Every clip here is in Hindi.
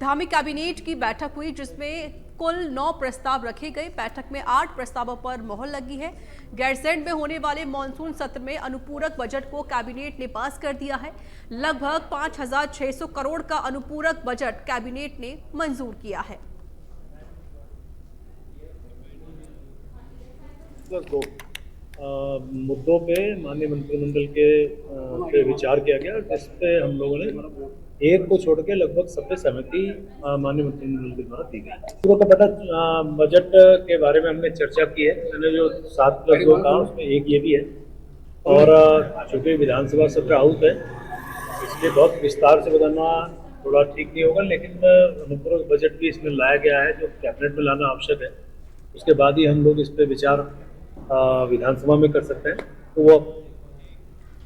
धामी कैबिनेट की बैठक हुई जिसमें कुल 9 प्रस्ताव रखे गए। बैठक में 8 प्रस्तावों पर मोहर लगी है। गैरसैंण में होने वाले मानसून सत्र में अनुपूरक बजट को कैबिनेट ने पास कर दिया है। लगभग 5,600 करोड़ का अनुपूरक बजट कैबिनेट ने मंजूर किया है। मुद्दों पे माननीय मंत्रिमंडल के पे विचार किया गया, जिस पे हम लोगों ने एक को छोड़ के लगभग सब पे सहमति माननीय मंत्रिमंडल के द्वारा दी गई। पूर्व का बजट के बारे में हमने चर्चा की है। मैंने जो 7+2 कहा उसमें एक ये भी है, और चूंकि विधानसभा सत्र आउट है इसलिए बहुत विस्तार से बताना थोड़ा ठीक नहीं होगा, लेकिन अनुपूरक बजट भी इसमें लाया गया है जो कैबिनेट में लाना आवश्यक है। उसके बाद ही हम लोग इस पे विचार विधानसभा में कर सकते हैं। तो वो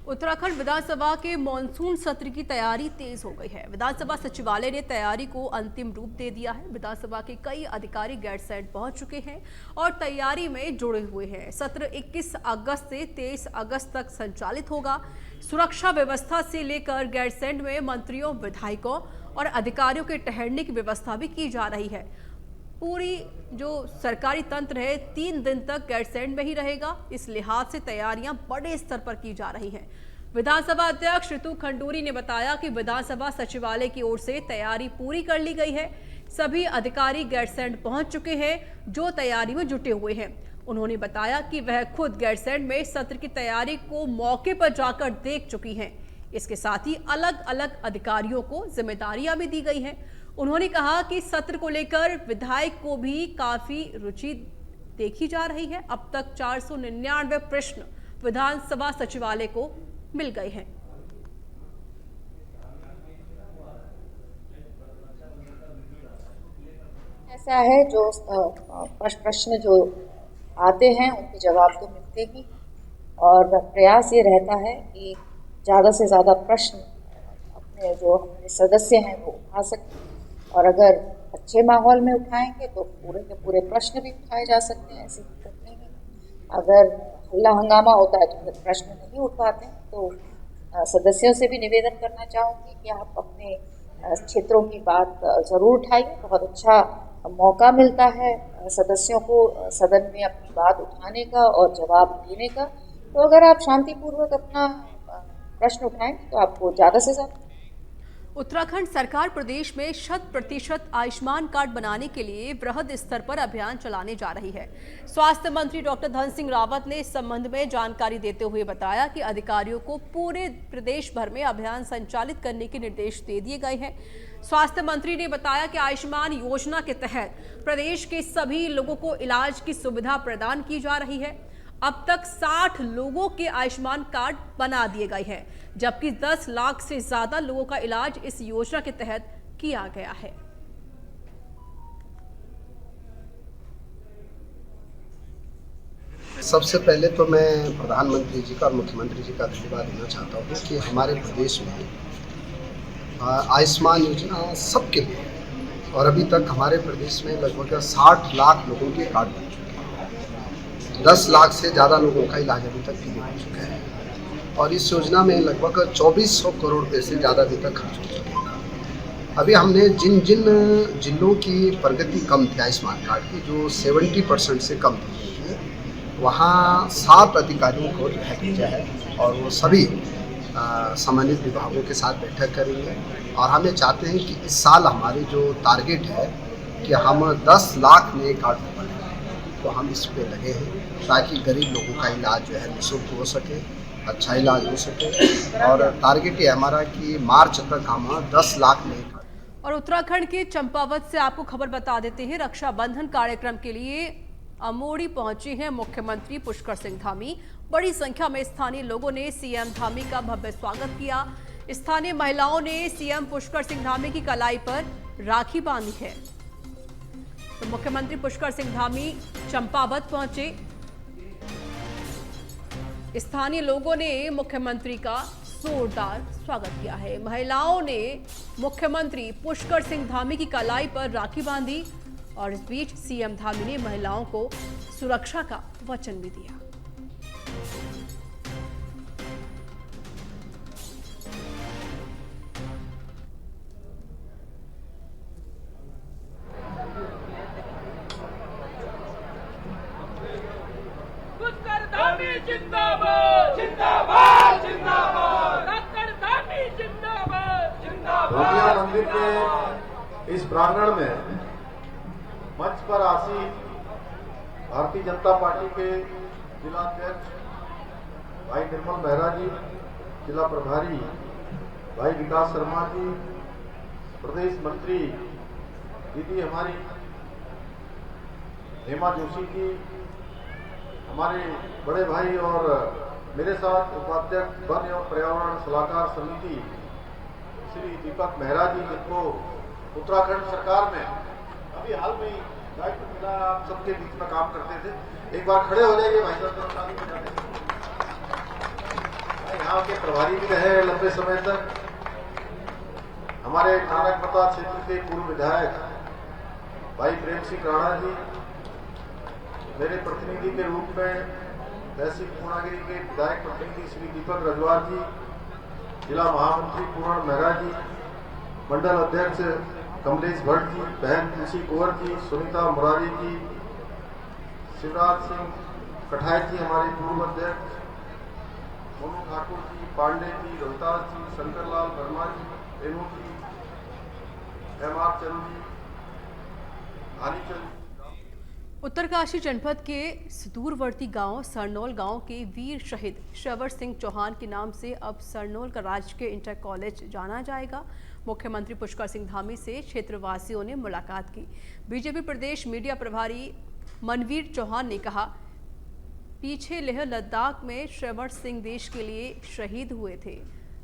उत्तराखंड विधानसभा के मॉनसून सत्र की तैयारी तेज हो गई है। विधानसभा सचिवालय ने तैयारी को अंतिम रूप दे दिया है। विधानसभा के कई अधिकारी गैरसैंण पहुंच चुके हैं और तैयारी में जुड़े हुए हैं। सत्र 21 अगस्त से 23 अगस्त तक संचालित होगा। सुरक्षा व्यवस्था से लेकर गैरसैंण में मंत्रियों, विधायकों और अधिकारियों के ठहरने की व्यवस्था भी की जा रही है। पूरी जो सरकारी तंत्र है 3 दिन तक गैरसैंण में ही रहेगा। इस लिहाज से तैयारियां बड़े स्तर पर की जा रही हैं। विधानसभा अध्यक्ष ऋतु खंडूरी ने बताया कि विधानसभा सचिवालय की ओर से तैयारी पूरी कर ली गई है। सभी अधिकारी गैरसैंण पहुंच चुके हैं जो तैयारी में जुटे हुए हैं। उन्होंने बताया कि वह खुद गैरसैंण में सत्र की तैयारी को मौके पर जाकर देख चुकी हैं। इसके साथ ही अलग अलग अधिकारियों को जिम्मेदारियां भी दी गई हैं। उन्होंने कहा कि सत्र को लेकर विधायक को भी काफी रुचि देखी जा रही है। अब तक 499 प्रश्न विधानसभा सचिवालय को मिल गए हैं। ऐसा है जो प्रश्न जो आते हैं उनके जवाब तो मिलते ही, और प्रयास ये रहता है कि ज़्यादा से ज़्यादा प्रश्न अपने जो हमारे सदस्य हैं वो उठा सकते हैं, और अगर अच्छे माहौल में उठाएंगे तो पूरे के पूरे प्रश्न भी उठाए जा सकते हैं। ऐसी दिक्कत नहीं है। अगर हल्ला हंगामा होता है तो फिर प्रश्न नहीं उठ पाते हैं। तो सदस्यों से भी निवेदन करना चाहूँगी कि आप अपने क्षेत्रों की बात ज़रूर उठाइए। बहुत अच्छा मौका मिलता है सदस्यों को सदन में अपनी बात उठाने का और जवाब देने का। तो अगर आप शांतिपूर्वक अपना प्रश्न उठाएंगे तो आपको ज़्यादा से ज़्यादा। उत्तराखंड सरकार प्रदेश में 100% आयुष्मान कार्ड बनाने के लिए वृहद स्तर पर अभियान चलाने जा रही है। स्वास्थ्य मंत्री डॉक्टर धन सिंह रावत ने इस संबंध में जानकारी देते हुए बताया कि अधिकारियों को पूरे प्रदेश भर में अभियान संचालित करने के निर्देश दे दिए गए हैं। स्वास्थ्य मंत्री ने बताया कि आयुष्मान योजना के तहत प्रदेश के सभी लोगों को इलाज की सुविधा प्रदान की जा रही है। अब तक 60 लोगों के आयुष्मान कार्ड बना दिए गए हैं, जबकि 10 लाख से ज्यादा लोगों का इलाज इस योजना के तहत किया गया है। सबसे पहले तो मैं प्रधानमंत्री जी का और मुख्यमंत्री जी का धन्यवाद देना चाहता हूँ कि हमारे प्रदेश में आयुष्मान योजना सबके लिए, और अभी तक हमारे प्रदेश में लगभग 60 लाख लोगों के कार्ड बन चुके हैं। 10 लाख से ज़्यादा लोगों का इलाज अभी तक फ्री हो चुका है, और इस योजना में लगभग 2400 करोड़ रुपये से ज़्यादा अभी तक खर्च हो चुके हैं। अभी हमने जिन जिन जिलों की प्रगति कम थी आयुष्मान कार्ड की, जो 70% से कम थी, वहाँ 7 अधिकारियों को रिहा किया है, और वो सभी संबंधित विभागों के साथ बैठक करेंगे। और हमें चाहते हैं कि इस साल हमारे जो टारगेट है कि हम 10 लाख नए कार्ड बनाएंगे, तो हम इस पे लगे हैं ताकि गरीब लोगों का इलाज जो है निःशुल्क हो सके, अच्छा इलाज हो सके। और टारगेट है हमारा कि मार्च तक हम 10 लाख नए कार्ड। और उत्तराखंड के चंपावत से आपको खबर बता देते हैं। रक्षाबंधन कार्यक्रम के लिए अमोड़ी पहुंचे हैं मुख्यमंत्री पुष्कर सिंह धामी। बड़ी संख्या में स्थानीय लोगों ने सीएम धामी का भव्य स्वागत किया। स्थानीय महिलाओं ने सीएम पुष्कर सिंह धामी की कलाई पर राखी बांधी है। तो मुख्यमंत्री पुष्कर सिंह धामी चंपावत पहुंचे। स्थानीय लोगों ने मुख्यमंत्री का जोरदार स्वागत किया है। महिलाओं ने मुख्यमंत्री पुष्कर सिंह धामी की कलाई पर राखी बांधी, और इस बीच सीएम धामी ने महिलाओं को सुरक्षा का वचन भी दिया। इस प्रांगण में मंच पर आसीन भारतीय जनता पार्टी के जिला अध्यक्ष भाई निर्मल मेहरा जी, जिला प्रभारी भाई विकास शर्मा जी, प्रदेश मंत्री दीदी हमारी हेमा जोशी जी, हमारे बड़े भाई और मेरे साथ उपाध्यक्ष वन एवं पर्यावरण सलाहकार समिति श्री दीपक मेहरा जी, जिनको उत्तराखंड सरकार में अभी हाल में ही दायित्व मिला, आप सबके बीच में काम करते थे। एक बार खड़े हो जाइए भाई साहब। यहाँ के प्रभारी भी रहे लंबे समय तक। हमारे नानकमता क्षेत्र के पूर्व विधायक भाई प्रेम सिंह राणा जी, मेरे प्रतिनिधि के रूप में तहसील पूर्णागिरी के विधायक प्रतिनिधि श्री दीपक रजवार जी, जिला महामंत्री पूर्ण मेहरा जी, मंडल अध्यक्ष कमलेश भट्ट जी, बहन तुलसी कुंवर जी, सुनीता मुरारी जी, शिवराज सिंह कठायत जी हमारे पूर्व अध्यक्ष, मोनू ठाकुर जी, पांडे जी, रोहतास जी, शंकरलाल वर्मा जी, रेणु जी, एम.आर. चंद जी, आनीचंद। उत्तरकाशी जनपद के सुदूरवर्ती गांव सरनोल गांव के वीर शहीद श्रवण सिंह चौहान के नाम से अब सरनोल का राजकीय इंटर कॉलेज जाना जाएगा। मुख्यमंत्री पुष्कर सिंह धामी से क्षेत्रवासियों ने मुलाकात की। बीजेपी प्रदेश मीडिया प्रभारी मनवीर चौहान ने कहा, पीछे लेह लद्दाख में श्रवण सिंह देश के लिए शहीद हुए थे,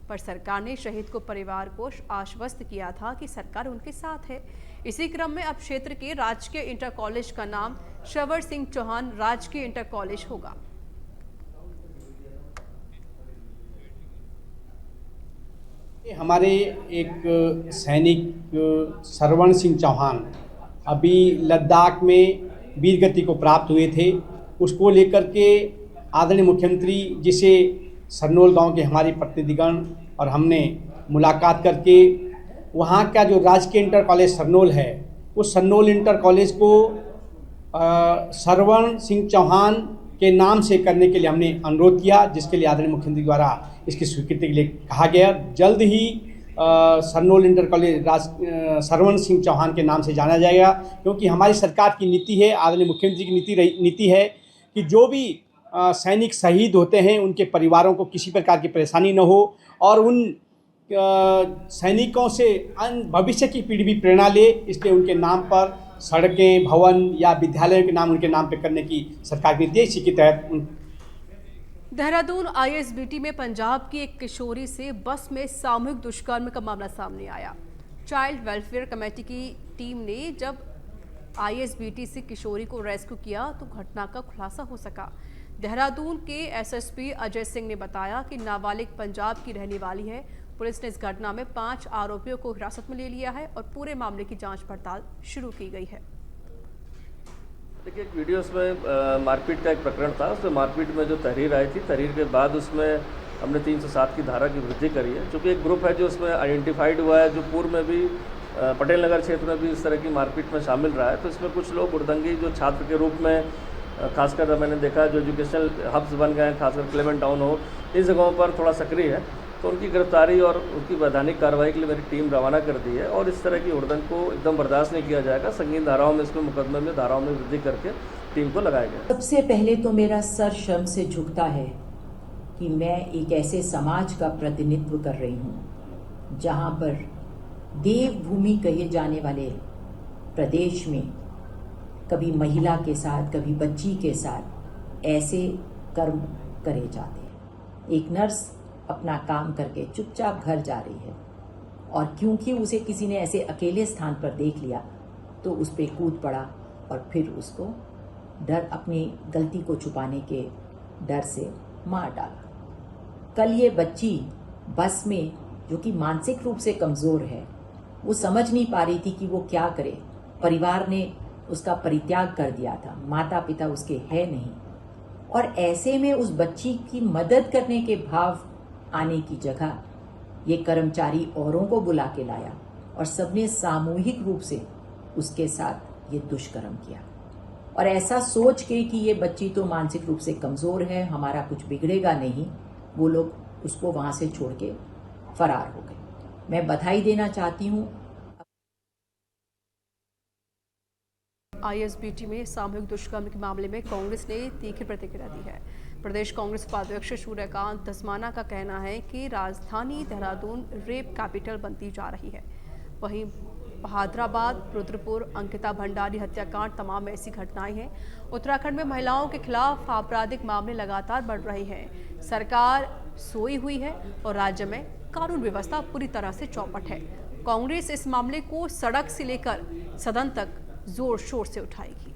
पर सरकार ने शहीद को परिवार को आश्वस्त किया था कि सरकार उनके साथ है। इसी क्रम में अब क्षेत्र के राजकीय इंटर कॉलेज का नाम श्रवण सिंह चौहान राजकीय इंटर कॉलेज होगा। हमारे एक सैनिक श्रवण सिंह चौहान अभी लद्दाख में वीरगति को प्राप्त हुए थे। उसको लेकर के आदरणीय मुख्यमंत्री जी से सरनोल गांव के हमारे प्रतिनिधिगण और हमने मुलाकात करके वहाँ का जो राजकीय इंटर कॉलेज सरनोल है, उस सरनोल इंटर कॉलेज को श्रवण सिंह चौहान के नाम से करने के लिए हमने अनुरोध किया, जिसके लिए आदरणीय मुख्यमंत्री द्वारा इसकी स्वीकृति के लिए कहा गया। जल्द ही सरनोल इंटर कॉलेज श्रवण सिंह चौहान के नाम से जाना जाएगा, क्योंकि हमारी सरकार की नीति है, आदरणीय मुख्यमंत्री की नीति है कि जो भी सैनिक शहीद होते हैं उनके परिवारों को किसी प्रकार की परेशानी न हो और उन सैनिकों से भविष्य की पीढ़ी भी प्रेरणा ले। इसलिए उनके नाम पर सड़कें, भवन या विद्यालयों के नाम उनके नाम पर करने की सरकार की नीति है। इसी के तहत देहरादून आईएसबीटी में पंजाब की एक किशोरी से बस में सामूहिक दुष्कर्म का मामला सामने आया। चाइल्ड वेलफेयर कमेटी की टीम ने जब आईएसबीटी से किशोरी को रेस्क्यू किया तो घटना का खुलासा हो सका। देहरादून के एसएसपी अजय सिंह ने बताया कि नाबालिग पंजाब की रहने वाली है। पुलिस ने इस घटना में 5 आरोपियों को हिरासत में ले लिया है और पूरे मामले की जांच पड़ताल शुरू की गई है। देखिए, एक वीडियो में मारपीट का एक प्रकरण था। उसमें मारपीट में जो तहरीर आई थी, तहरीर के बाद उसमें हमने 307 की धारा की वृद्धि करी है। चूँकि एक ग्रुप है जो उसमें आइडेंटिफाइड हुआ है, जो पूर्व में भी पटेल नगर क्षेत्र में भी इस तरह की मारपीट में शामिल रहा है। तो इसमें कुछ लोग उर्दंगी जो छात्र के रूप में खासकर मैंने देखा जो एजुकेशनल हब्स बन गए हैं, खासकर क्लेमेंट टाउन हो, इन जगहों पर थोड़ा सक्रिय है। तो उनकी गिरफ्तारी और उनकी वैधानिक कार्रवाई के लिए मेरी टीम रवाना कर दी है और इस तरह की उड़दंग को एकदम बर्दाश्त नहीं किया जाएगा। संगीन धाराओं में, इसमें मुकदमे में धाराओं में वृद्धि करके टीम को लगाया गया। सबसे पहले तो मेरा सर शर्म से झुकता है कि मैं एक ऐसे समाज का प्रतिनिधित्व कर रही हूँ जहाँ पर देवभूमि कहे जाने वाले प्रदेश में कभी महिला के साथ, कभी बच्ची के साथ ऐसे कर्म करे जाते हैं। एक नर्स अपना काम करके चुपचाप घर जा रही है और क्योंकि उसे किसी ने ऐसे अकेले स्थान पर देख लिया तो उस पर कूद पड़ा और फिर उसको डर, अपनी गलती को छुपाने के डर से मार डाला। कल ये बच्ची बस में, जो कि मानसिक रूप से कमज़ोर है, वो समझ नहीं पा रही थी कि वो क्या करे। परिवार ने उसका परित्याग कर दिया था, माता पिता उसके है नहीं, और ऐसे में उस बच्ची की मदद करने के भाव आने की जगह ये कर्मचारी औरों को बुला के लाया और सबने सामूहिक रूप से उसके साथ ये दुष्कर्म किया। और ऐसा सोच के कि ये बच्ची तो मानसिक रूप से कमज़ोर है, हमारा कुछ बिगड़ेगा नहीं, वो लोग उसको वहाँ से छोड़ के फरार हो गए। मैं बधाई देना चाहती हूँ आईएसबीटी में सामूहिक दुष्कर्म के मामले में कांग्रेस ने तीखी प्रतिक्रिया दी है। प्रदेश कांग्रेस उपाध्यक्ष सूर्यकांत धस्माना का कहना है कि राजधानी देहरादून रेप कैपिटल बनती जा रही है। वहीं बहादुराबाद, रुद्रपुर, अंकिता भंडारी हत्याकांड तमाम ऐसी घटनाएं हैं। उत्तराखंड में महिलाओं के खिलाफ आपराधिक मामले लगातार बढ़ रहे हैं। सरकार सोई हुई है और राज्य में कानून व्यवस्था पूरी तरह से चौपट है। कांग्रेस इस मामले को सड़क से लेकर सदन तक जोर शोर से उठाएगी।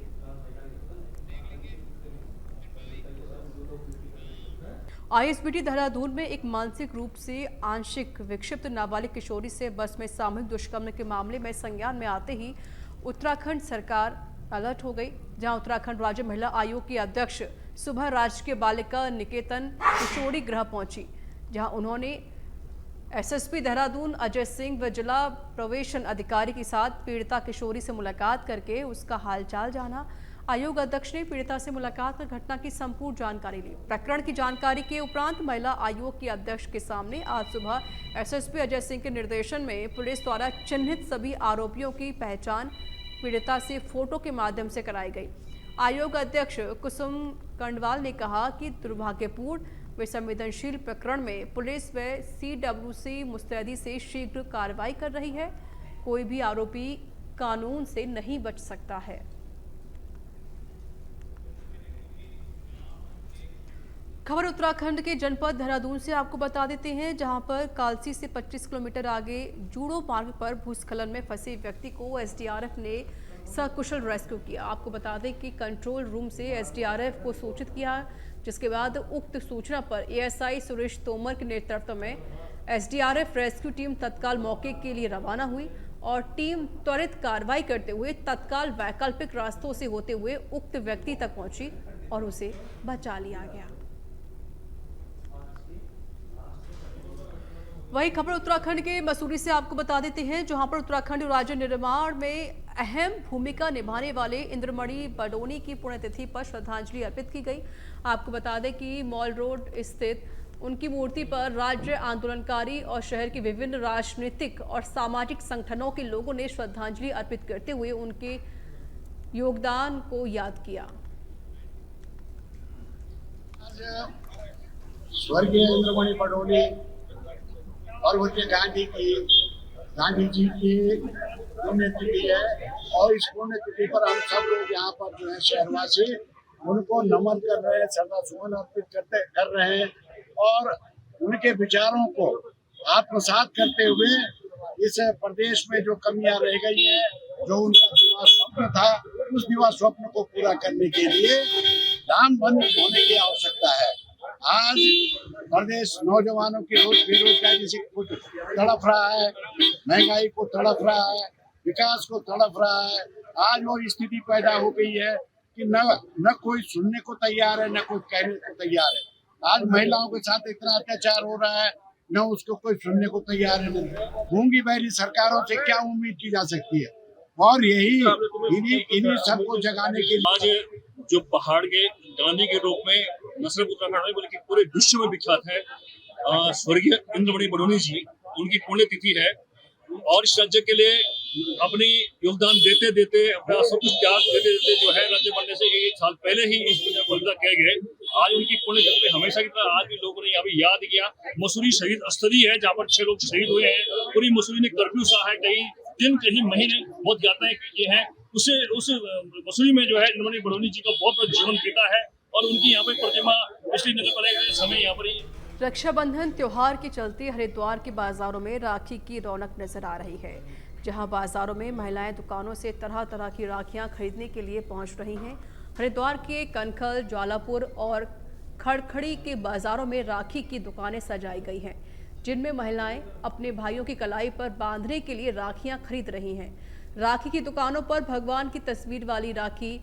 आईएसबीटी देहरादून में एक मानसिक रूप से आंशिक विक्षिप्त नाबालिग किशोरी से बस में सामूहिक दुष्कर्म के मामले में संज्ञान में आते ही उत्तराखंड सरकार अलर्ट हो गई, जहां उत्तराखंड राज्य महिला आयोग की अध्यक्ष सुबह राजकीय बालिका निकेतन किशोरी गृह पहुंची, जहां उन्होंने एसएसपी देहरादून अजय सिंह व जिला प्रवेशन अधिकारी के साथ पीड़िता किशोरी से मुलाकात करके उसका हालचाल जाना। आयोग अध्यक्ष ने पीड़िता से मुलाकात कर घटना की संपूर्ण जानकारी ली। प्रकरण की जानकारी के उपरांत महिला आयोग के अध्यक्ष के सामने आज सुबह एसएसपी अजय सिंह के निर्देशन में पुलिस द्वारा चिन्हित सभी आरोपियों की पहचान पीड़िता से फोटो के माध्यम से कराई गई। आयोग अध्यक्ष कुसुम कंडवाल ने कहा कि दुर्भाग्यपूर्ण व संवेदनशील प्रकरण में पुलिस व सीडब्ल्यूसी मुस्तैदी से शीघ्र कार्रवाई कर रही है। कोई भी आरोपी कानून से नहीं बच सकता है। खबर उत्तराखंड के जनपद देहरादून से आपको बता देते हैं, जहां पर कालसी से 25 किलोमीटर आगे जूडो मार्ग पर भूस्खलन में फंसे व्यक्ति को एसडीआरएफ ने सकुशल रेस्क्यू किया। आपको बता दें कि कंट्रोल रूम से एसडीआरएफ को सूचित किया, जिसके बाद उक्त सूचना पर एएसआई सुरेश तोमर के नेतृत्व में एसडीआरएफ रेस्क्यू टीम तत्काल मौके के लिए रवाना हुई और टीम त्वरित कार्रवाई करते हुए तत्काल वैकल्पिक रास्तों से होते हुए उक्त व्यक्ति तक पहुंची और उसे बचा लिया गया। वही खबर उत्तराखंड के मसूरी से आपको बता देते हैं, जहां पर उत्तराखंड राज्य निर्माण में अहम भूमिका निभाने वाले इंद्रमणि बडोनी की पुण्यतिथि पर श्रद्धांजलि अर्पित की गई। आपको बता दें कि मॉल रोड स्थित उनकी मूर्ति पर राज्य आंदोलनकारी और शहर के विभिन्न राजनीतिक और सामाजिक संगठनों के लोगों ने श्रद्धांजलि अर्पित करते हुए उनके योगदान को याद किया। स्वर्गीय इंद्रमणि बडोनी और उनके गांधी जी की पुण्यतिथि है और इस पुण्यतिथि पर हम सब लोग यहाँ पर जो है शहरवासी उनको नमन कर रहे हैं, श्रद्धा सुमन अर्पित कर रहे हैं और उनके विचारों को आत्मसात करते हुए इस प्रदेश में जो कमियां रह गई हैं, जो उनका दिवा स्वप्न था, उस दिवा स्वप्न को पूरा करने के लिए दामबंद होने की आवश्यकता है। आज प्रदेश नौजवानों की बेरोजगारी से कुछ तड़प रहा है, महंगाई को तड़प रहा है, विकास को तड़प रहा है। आज वो स्थिति पैदा हो गई है कि न कोई सुनने को तैयार है, न कोई कहने को तैयार है। आज महिलाओं के साथ इतना अत्याचार हो रहा है, न उसको कोई सुनने को तैयार है। गूंगी बहरी सरकारों से क्या उम्मीद की जा सकती है? और यही इन्हीं सबको जगाने के लिए आज जो पहाड़ के गांधी के रूप में न सिर्फ उत्तराखंड में बल्कि पूरे विश्व में विख्यात है, स्वर्गीय इंद्रमणि बडोनी जी, उनकी पुण्यतिथि है और इस राज्य के लिए अपनी योगदान देते देते अपना सब कुछ त्याग देते देते जो है राज्य बनने से 1 साल पहले ही इस बलिदान किए गए। आज उनकी पुण्यतिथि में हमेशा की तरह आज भी लोगों ने यहाँ भी याद किया। मसूरी शहीद स्थली है जहाँ पर 6 लोग शहीद हुए हैं। पूरी मसूरी ने कर्फ्यू सा है, कई दिन कहीं महीने बहुत यात्राएं की हैं। उस मसूरी में जो है इंद्रमणि बडोनी जी का बहुत बड़ा जीवन बीता है और उनकी यहाँ पे प्रतिमा इसलिए नगर पालिका के समय यहाँ पर ही। रक्षाबंधन त्योहार के चलते हरिद्वार के बाजारों में राखी की रौनक नजर आ रही है, जहां बाजारों में महिलाएं दुकानों से तरह तरह की राखियां खरीदने के लिए पहुंच रही हैं। हरिद्वार के कनखल, ज्वालापुर और खड़खड़ी के बाजारों में राखी की दुकानें सजाई गई हैं, जिनमें महिलाएं अपने भाइयों की कलाई पर बांधने के लिए राखियां खरीद रही हैं। राखी की दुकानों पर भगवान की तस्वीर वाली राखी,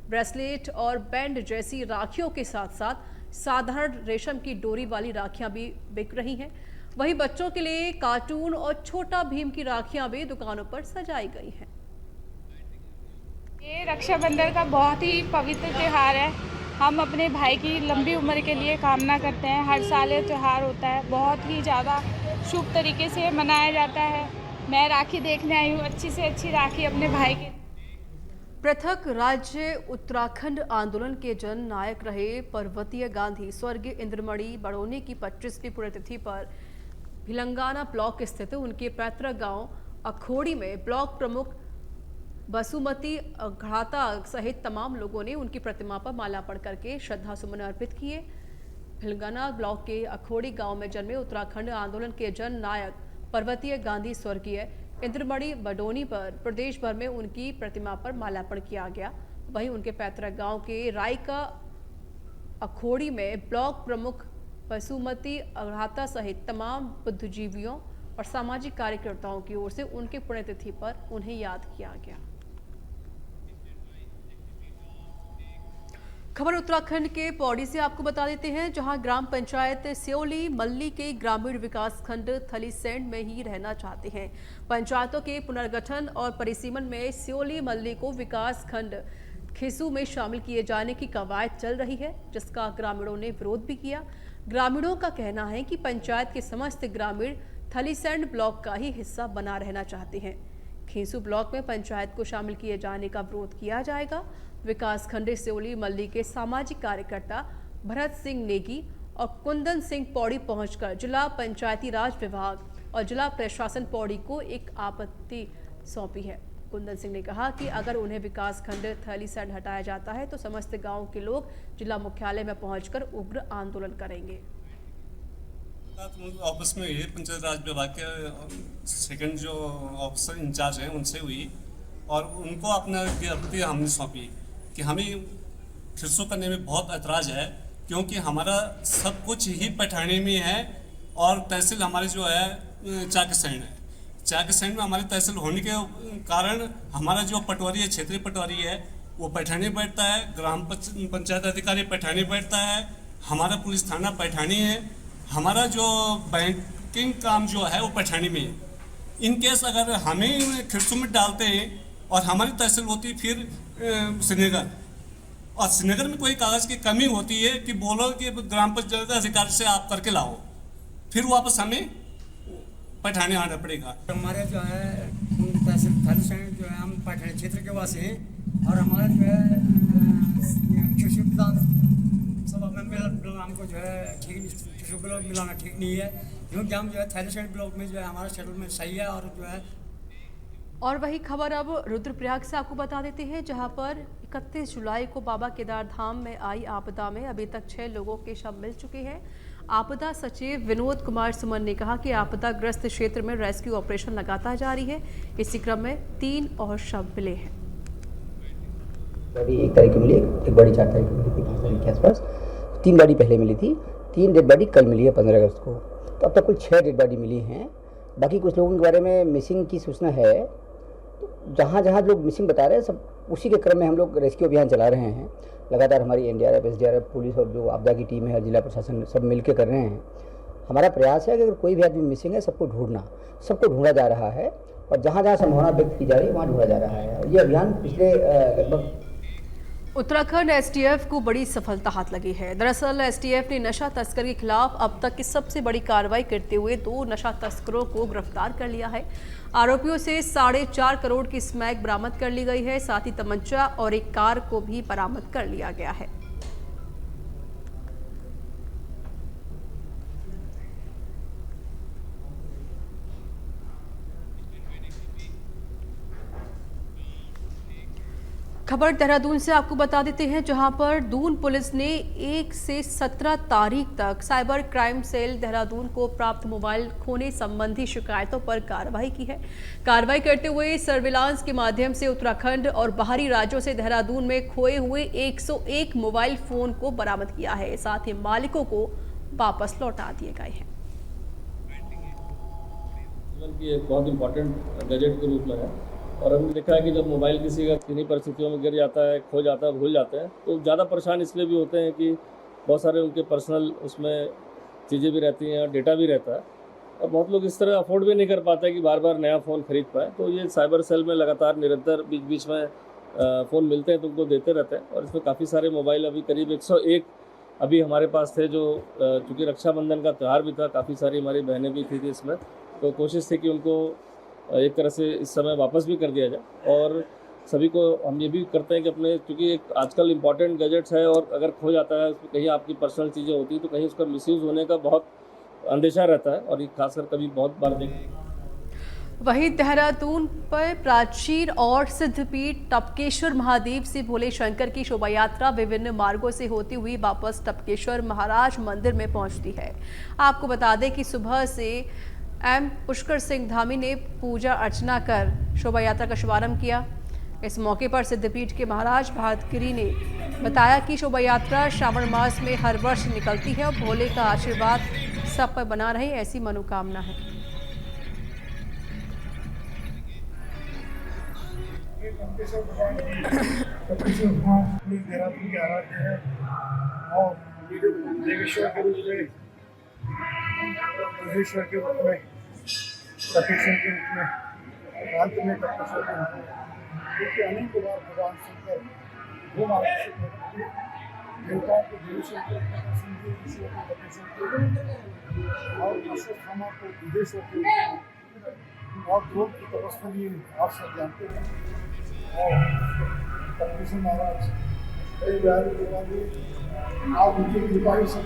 ब्रेसलेट और बैंड जैसी राखियों के साथ साथ साधारण रेशम की डोरी वाली राखियां भी बिक रही हैं। वहीं बच्चों के लिए कार्टून और छोटा भीम की राखियां भी दुकानों पर सजाई गई हैं। ये रक्षाबंधन का बहुत ही पवित्र त्यौहार है। हम अपने भाई की लंबी उम्र के लिए कामना करते हैं। हर साल ये त्यौहार होता है, बहुत ही ज़्यादा शुभ तरीके से मनाया जाता है। मैं राखी देखने आई हूँ, अच्छी से अच्छी राखी अपने भाई के। पृथक राज्य उत्तराखंड आंदोलन के जन नायक रहे पर्वतीय गांधी स्वर्गीय इंद्रमणि बड़ोनी की 25वीं पुण्यतिथि पर भिलंगाना ब्लॉक स्थित उनके पैतृक गांव अखोड़ी में ब्लॉक प्रमुख बसुमती घड़ाता सहित तमाम लोगों ने उनकी प्रतिमा पर माल्यार्पण करके श्रद्धा सुमन अर्पित किए। भिलंगाना ब्लॉक के अखोड़ी गांव में जन्मे उत्तराखंड आंदोलन के जन नायक पर्वतीय गांधी स्वर्गीय इंद्रमणि बडोनी पर प्रदेश भर में उनकी प्रतिमा पर माल्यार्पण किया गया। वहीं उनके पैतृक गांव के रायका अखोड़ी में ब्लॉक प्रमुख बसुमती अघड़ाता सहित तमाम बुद्धिजीवियों और सामाजिक कार्यकर्ताओं की ओर से उनके पुण्यतिथि पर उन्हें याद किया गया। खबर उत्तराखंड के पौड़ी से आपको बता देते हैं, जहां ग्राम पंचायत स्योली मल्ली के ग्रामीण विकास खंड थलीसैंड में ही रहना चाहते हैं। पंचायतों के पुनर्गठन और परिसीमन में स्योली मल्ली को विकास खंड खिसू में शामिल किए जाने की कवायद चल रही है, जिसका ग्रामीणों ने विरोध भी किया। ग्रामीणों का कहना है कि पंचायत के समस्त ग्रामीण थलीसैंड ब्लॉक का ही हिस्सा बना रहना चाहते हैं। खींसू ब्लॉक में पंचायत को शामिल किए जाने का विरोध किया जाएगा। विकास खंड स्योली मल्ली के सामाजिक कार्यकर्ता भरत सिंह नेगी और कुंदन सिंह पौड़ी पहुंचकर जिला पंचायती राज विभाग और जिला प्रशासन पौड़ी को एक आपत्ति सौंपी है। कुंदन सिंह ने कहा कि अगर उन्हें विकास खंड थलीसैंड हटाया जाता है तो समस्त गांव के लोग जिला मुख्यालय में पहुंचकर उग्र आंदोलन करेंगे। ऑफिस में हुई पंचायत राज विभाग के सेकंड जो ऑफिसर इंचार्ज हैं उनसे हुई और उनको अपना गिरफ्तारी हमने सौंपी कि हमें खिस्सू करने में बहुत ऐतराज़ है, क्योंकि हमारा सब कुछ ही पैठानी में है और तहसील हमारी जो है चाकसैंड है। चाकसैंड में हमारी तहसील होने के कारण हमारा जो पटवारी है, क्षेत्रीय पटवारी है, वो पैठानी बैठता है, ग्राम पंचायत अधिकारी पैठानी बैठता है, हमारा पुलिस थाना पैठानी है, हमारा जो बैंकिंग काम जो है वो पैठानी में है। इन केस अगर हमें खिस्सू में डालते हैं और हमारी तहसील होती फिर श्रीनगर, और श्रीनगर में कोई कागज़ की कमी होती है कि बोलो कि ग्राम पंचायत अधिकारी से आप करके लाओ, फिर वापस हमें पैठानी आना पड़ेगा। हमारे जो है तहसील थलीसैंड जो है हम पैठानी क्षेत्र के वासी हैं और हमारा जो है कृषि विधानसभा में हमको जो है ठीक कृषि ब्लॉक मिलाना ठीक नहीं है, क्योंकि हम जो है थलीसैंड ब्लॉक में जो है हमारा सेटलमेंट सही है। और जो है और वही खबर अब रुद्रप्रयाग से आपको बता देते हैं, जहां पर 31 जुलाई को बाबा केदार धाम में आई आपदा में अभी तक 6 लोगों के शव मिल चुके हैं। आपदा सचिव विनोद कुमार सुमन ने कहा कि आपदाग्रस्त क्षेत्र में रेस्क्यू ऑपरेशन लगातार जारी है। इसी क्रम में 3 और शव मिले हैं। बॉडी 1 तारीख को मिली, एक बॉडी 4 तारीख को मिली थी, 5 तारीख के आसपास। 3 बॉडी पहले मिली थी, 3 डेड बॉडी कल मिली है 15 अगस्त को। तो अब तक कुल 6 डेड बॉडी मिली हैं। बाकी कुछ लोगों के बारे में मिसिंग की सूचना है, जहाँ जहाँ लोग मिसिंग बता रहे हैं सब उसी के क्रम में हम लोग रेस्क्यू अभियान चला रहे हैं। लगातार हमारी एनडीआरएफ, एसडीआरएफ, पुलिस और जो आपदा की टीम है, जिला प्रशासन सब मिलकर कर रहे हैं। हमारा प्रयास है कि अगर कोई भी आदमी मिसिंग है सबको ढूंढा जा रहा है और जहाँ जहाँ संभावना व्यक्त की जा रही है वहाँ ढूंढा जा रहा है। ये अभियान पिछले लगभग उत्तराखंड एसटीएफ को बड़ी सफलता हाथ लगी है। दरअसल एसटीएफ ने नशा तस्कर के खिलाफ अब तक की सबसे बड़ी कार्रवाई करते हुए 2 नशा तस्करों को गिरफ्तार कर लिया है। आरोपियों से 4.5 करोड़ की स्मैक बरामद कर ली गई है। साथ ही तमंचा और एक कार को भी बरामद कर लिया गया है। खबर देहरादून से आपको बता देते हैं, जहां पर दून पुलिस ने 1 से 17 तारीख तक साइबर क्राइम सेल देहरादून को प्राप्त मोबाइल खोने संबंधी शिकायतों पर कार्रवाई की है। कार्रवाई करते हुए सर्विलांस के माध्यम से उत्तराखंड और बाहरी राज्यों से देहरादून में खोए हुए 101 मोबाइल फोन को बरामद किया है। साथ ही मालिकों को वापस लौटा दिए गए हैं। एक बहुत इंपॉर्टेंट गैजेट के रूप में है और हमने देखा है कि जब मोबाइल किसी का किन्हीं परिस्थितियों में गिर जाता है, खो जाता है, भूल जाते हैं, तो ज़्यादा परेशान इसलिए भी होते हैं कि बहुत सारे उनके पर्सनल उसमें चीज़ें भी रहती हैं और डेटा भी रहता है और बहुत लोग इस तरह अफोर्ड भी नहीं कर पाते कि बार बार नया फ़ोन खरीद पाए। तो ये साइबर सेल में लगातार निरंतर बीच बीच में फ़ोन मिलते हैं तो उनको देते रहते हैं और इसमें काफ़ी सारे मोबाइल अभी करीब 101 अभी हमारे पास थे, जो चूँकि रक्षाबंधन का त्यौहार भी था, काफ़ी सारी हमारी बहनें भी थी इसमें, तो कोशिश थी कि उनको एक तरह से इस समय वापस भी कर दिया जाए। और सभी को हम ये भी करते हैं कि अपने, क्योंकि एक आजकल इम्पॉर्टेंट गैजेट्स है और अगर खो जाता है उसमें कहीं आपकी पर्सनल चीज़ें होती हैं तो कहीं उसका मिसयूज़ होने का बहुत अंदेशा रहता है, और ये खासकर कभी बहुत बार वहीं देहरादून पर प्राचीन और सिद्धपीठ टपकेश्वर महादेव से भोले शंकर की शोभा यात्रा विभिन्न मार्गों से होती हुई वापस टपकेश्वर महाराज मंदिर में पहुंचती है। आपको बता दें कि सुबह से एम पुष्कर सिंह धामी ने पूजा अर्चना कर शोभा यात्रा का शुभारंभ किया। इस मौके पर सिद्धपीठ के महाराज भातगिरी ने बताया कि शोभा यात्रा श्रावण मास में हर वर्ष निकलती है और भोले का आशीर्वाद सब पर बना रहे, ऐसी मनोकामना है। देहरादून के आराध्य है और देवेश्वर के रूप में, देवेश्वर के रूप में, टपकेश्वर के रूप में, अंत में टपकेश्वर के रूप में, क्योंकि अनेक बार भगवान शंकर दो मार्ग से देवताओं को देवेश्वर के रूप में दर्शन दिए, ईश्वर को टपकेश्वर के रूप में और अश्वत्थामा को विदेश्वर के रूप में, और ध्रुव की तपस्या आप सब जानते हैं। और टपकेश्वर महाराज कई बार आप उनकी कृपा ही सब